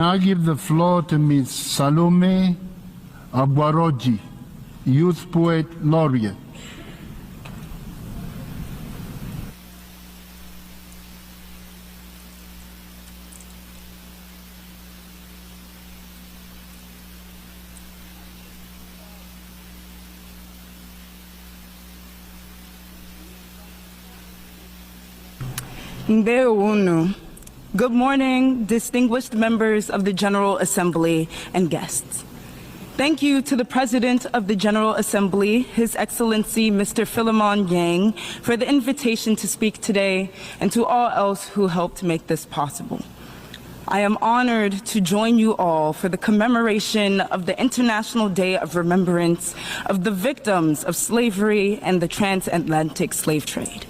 I give the floor to Ms. Salome Abwaroji, Youth Poet Laureate. Good morning, distinguished members of the General Assembly and guests. Thank you to the President of the General Assembly, His Excellency Mr. Philemon Yang, for the invitation to speak today, and to all else who helped make this possible. I am honored to join you all for the commemoration of the International Day of Remembrance of the victims of slavery and the transatlantic slave trade.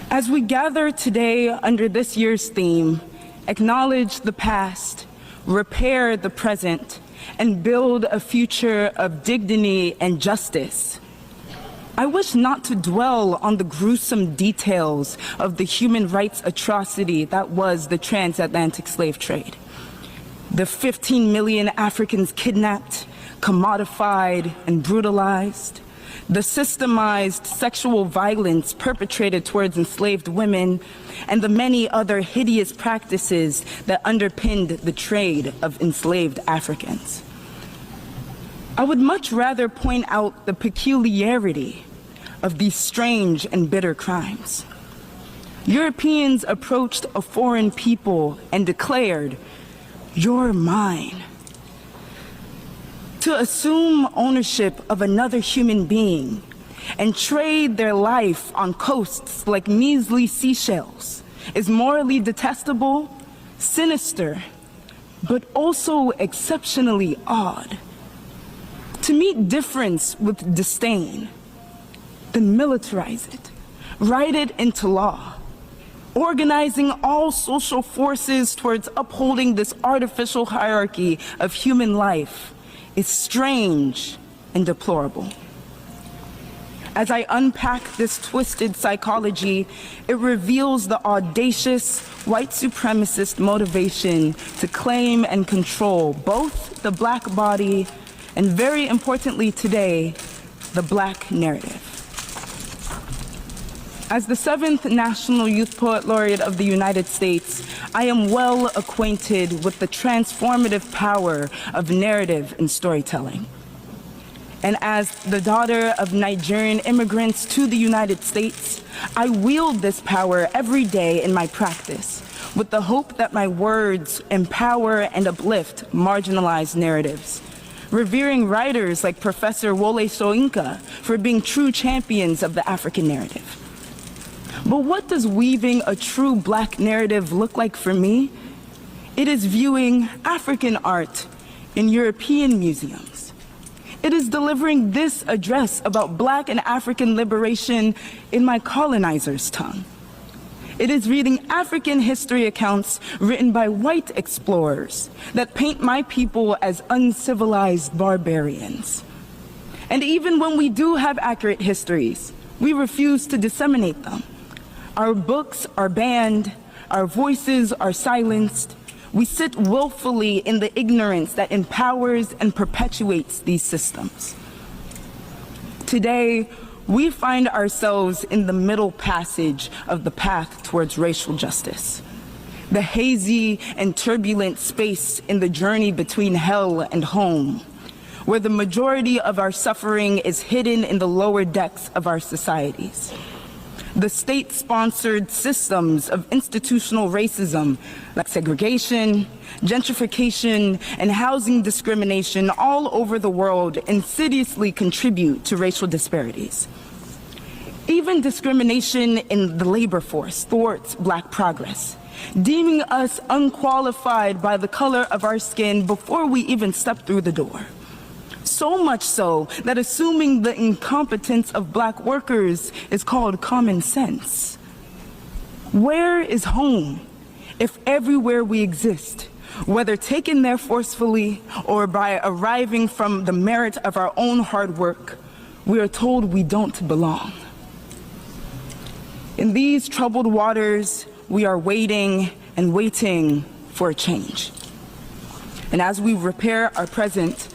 As we gather today under this year's theme, acknowledge the past, repair the present, and build a future of dignity and justice, I wish not to dwell on the gruesome details of the human rights atrocity that was the transatlantic slave trade. The 15 million Africans kidnapped, commodified, and brutalized, the systemized sexual violence perpetrated towards enslaved women, and the many other hideous practices that underpinned the trade of enslaved Africans. I would much rather point out the peculiarity of these strange and bitter crimes. Europeans approached a foreign people and declared, "You're mine." To assume ownership of another human being and trade their life on coasts like measly seashells is morally detestable, sinister, but also exceptionally odd. To meet difference with disdain, then militarize it, write it into law, organizing all social forces towards upholding this artificial hierarchy of human life is strange and deplorable. As I unpack this twisted psychology, it reveals the audacious white supremacist motivation to claim and control both the Black body and, very importantly today, the Black narrative. As the 7th National Youth Poet Laureate of the United States, I am well acquainted with the transformative power of narrative and storytelling. And as the daughter of Nigerian immigrants to the United States, I wield this power every day in my practice, with the hope that my words empower and uplift marginalized narratives, revering writers like Professor Wole Soyinka for being true champions of the African narrative. But what does weaving a true Black narrative look like for me? It is viewing African art in European museums. It is delivering this address about Black and African liberation in my colonizer's tongue. It is reading African history accounts written by white explorers that paint my people as uncivilized barbarians. And even when we do have accurate histories, we refuse to disseminate them. Our books are banned, our voices are silenced. We sit willfully in the ignorance that empowers and perpetuates these systems. Today, we find ourselves in the middle passage of the path towards racial justice, the hazy and turbulent space in the journey between hell and home, where the majority of our suffering is hidden in the lower decks of our societies. The state-sponsored systems of institutional racism, like segregation, gentrification, and housing discrimination all over the world insidiously contribute to racial disparities. Even discrimination in the labor force thwarts Black progress, deeming us unqualified by the color of our skin before we even step through the door. So much so that assuming the incompetence of Black workers is called common sense. Where is home if everywhere we exist, whether taken there forcefully or by arriving from the merit of our own hard work, we are told we don't belong? In these troubled waters, we are waiting and waiting for a change. And as we repair our present,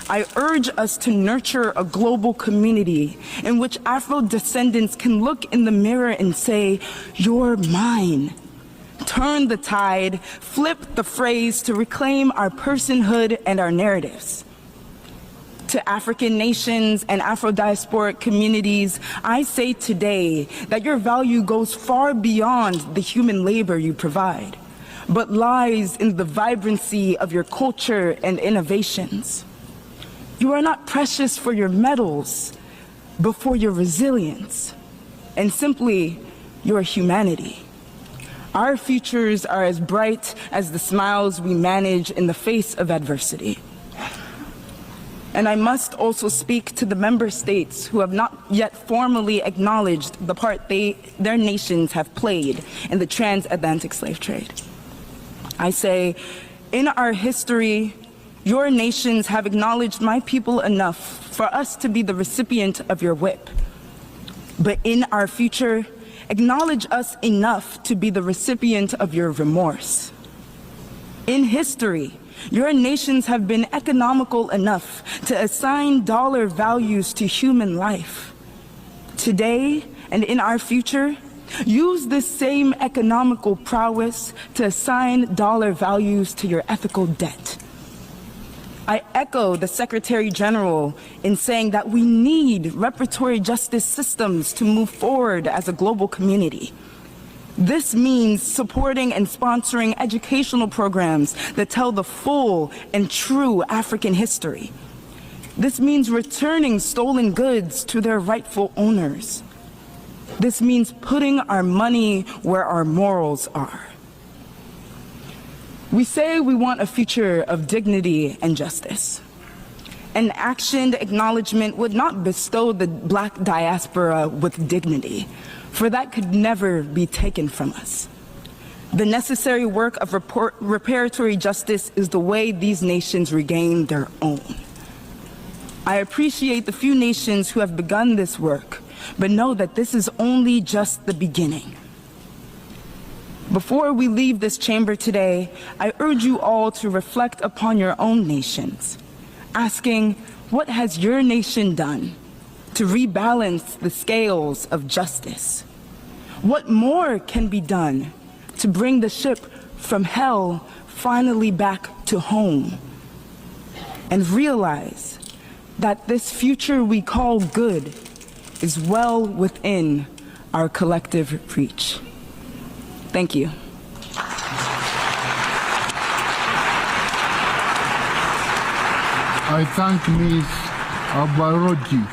I urge us to nurture a global community in which Afro-descendants can look in the mirror and say, "You're mine." Turn the tide, flip the phrase to reclaim our personhood and our narratives. To African nations and Afro-diasporic communities, I say today that your value goes far beyond the human labor you provide, but lies in the vibrancy of your culture and innovations. You are not precious for your medals, but for your resilience, and simply your humanity. Our futures are as bright as the smiles we manage in the face of adversity. And I must also speak to the member states who have not yet formally acknowledged the part their nations have played in the transatlantic slave trade. I say, in our history, your nations have acknowledged my people enough for us to be the recipient of your whip. But in our future, acknowledge us enough to be the recipient of your remorse. In history, your nations have been economical enough to assign dollar values to human life. Today and in our future, use this same economical prowess to assign dollar values to your ethical debt. I echo the Secretary General in saying that we need reparatory justice systems to move forward as a global community. This means supporting and sponsoring educational programs that tell the full and true African history. This means returning stolen goods to their rightful owners. This means putting our money where our morals are. We say we want a future of dignity and justice. An actioned acknowledgement would not bestow the Black diaspora with dignity, for that could never be taken from us. The necessary work of reparatory justice is the way these nations regain their own. I appreciate the few nations who have begun this work, but know that this is only just the beginning. Before we leave this chamber today, I urge you all to reflect upon your own nations, asking, what has your nation done to rebalance the scales of justice? What more can be done to bring the ship from hell finally back to home? And realize that this future we call good is well within our collective reach. Thank you. I thank Ms. Agbaroji